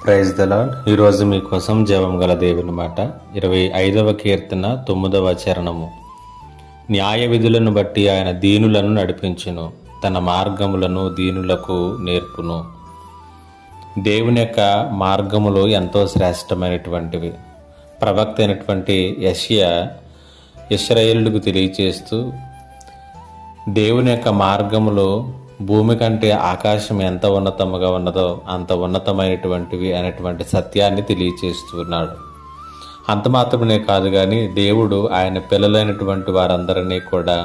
Praise the lord. ఈరోజు మీకోసం జవం గల దేవుని మాట 25వ కీర్తన 9వ చరణము. న్యాయ విధులను బట్టి ఆయన దీనులను నడిపించును, తన మార్గములను దీనులకు నేర్పును. దేవుని యొక్క మార్గములు ఎంతో శ్రేష్టమైనటువంటివి. ప్రవక్త అయినటువంటి యెషయా ఇశ్రాయేలుకు తెలియచేస్తూ దేవుని యొక్క మార్గములు భూమి కంటే ఆకాశం ఎంత ఉన్నతముగా ఉన్నదో అంత ఉన్నతమైనటువంటివి అనేటువంటి సత్యాన్ని తెలియచేస్తున్నాడు. అంత మాత్రమే కాదు కానీ దేవుడు ఆయన పిల్లలైనటువంటి వారందరినీ కూడా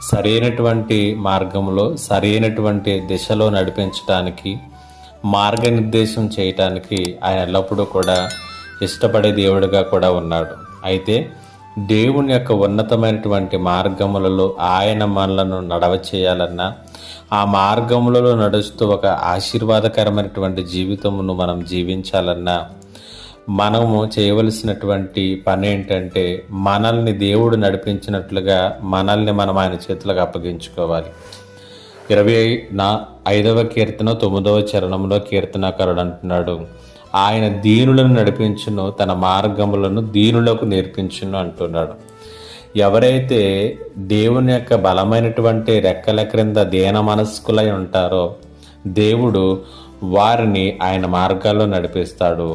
సరైనటువంటి మార్గంలో సరైనటువంటి దిశలో నడిపించడానికి, మార్గనిర్దేశం చేయటానికి ఆయన ఎల్లప్పుడూ కూడా ఇష్టపడే దేవుడిగా కూడా ఉన్నాడు. అయితే దేవుని యొక్క ఉన్నతమైనటువంటి మార్గములలో ఆయన మనలను నడవ చేయాలన్నా, ఆ మార్గములలో నడుస్తూ ఒక ఆశీర్వాదకరమైనటువంటి జీవితమును మనం జీవించాలన్నా మనము చేయవలసినటువంటి పని ఏంటంటే మనల్ని దేవుడు నడిపించినట్లుగా మనల్ని మనం ఆయన చేతులకు అప్పగించుకోవాలి. 25వ కీర్తన 9వ చరణంలో కీర్తనాకారుడు అంటున్నాడు, ఆయన దీనులను నడిపించును, తన మార్గములను దీనులకు నేర్పించును అంటున్నాడు. ఎవరైతే దేవుని యొక్క బలమైనటువంటి రెక్కల క్రింద దీన మనస్కులై ఉంటారో దేవుడు వారిని ఆయన మార్గాల్లో నడిపిస్తాడు,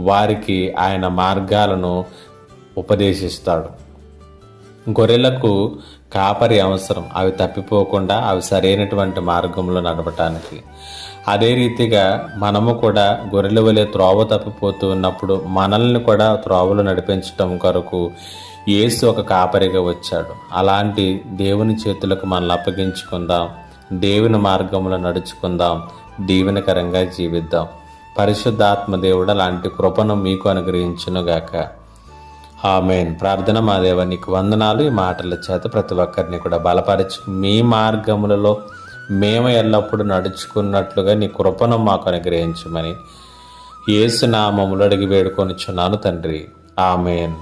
వారికి ఆయన మార్గాలను ఉపదేశిస్తాడు. గొర్రెలకు కాపరి అవసరం, అవి తప్పిపోకుండా అవి సరైనటువంటి మార్గంలో నడపటానికి. అదే రీతిగా మనము కూడా గొర్రెల వలె త్రోవ తప్పిపోతూ ఉన్నప్పుడు మనల్ని కూడా త్రోవలు నడిపించటం కొరకు యేసు ఒక కాపరిగా వచ్చాడు. అలాంటి దేవుని చేతులకు మనల్ని అప్పగించుకుందాం, దేవుని మార్గంలో నడుచుకుందాం, దీవెనకరంగా జీవిద్దాం. పరిశుద్ధాత్మ దేవుడు అలాంటి కృపను మీకు అనుగ్రహించునుగాక. ఆమేన్. ప్రార్థన. మా దేవ, నీకు వందనాలు. ఈ మాటల చేత ప్రతి ఒక్కరిని కూడా బలపరచు, మీ మార్గములలో మేము ఎల్లప్పుడూ నడుచుకున్నట్లుగా నీ కృపను మాకు అనుగ్రహించమని యేసు నామములో అడిగి వేడుకొనిచున్నాను తండ్రి. ఆమేన్.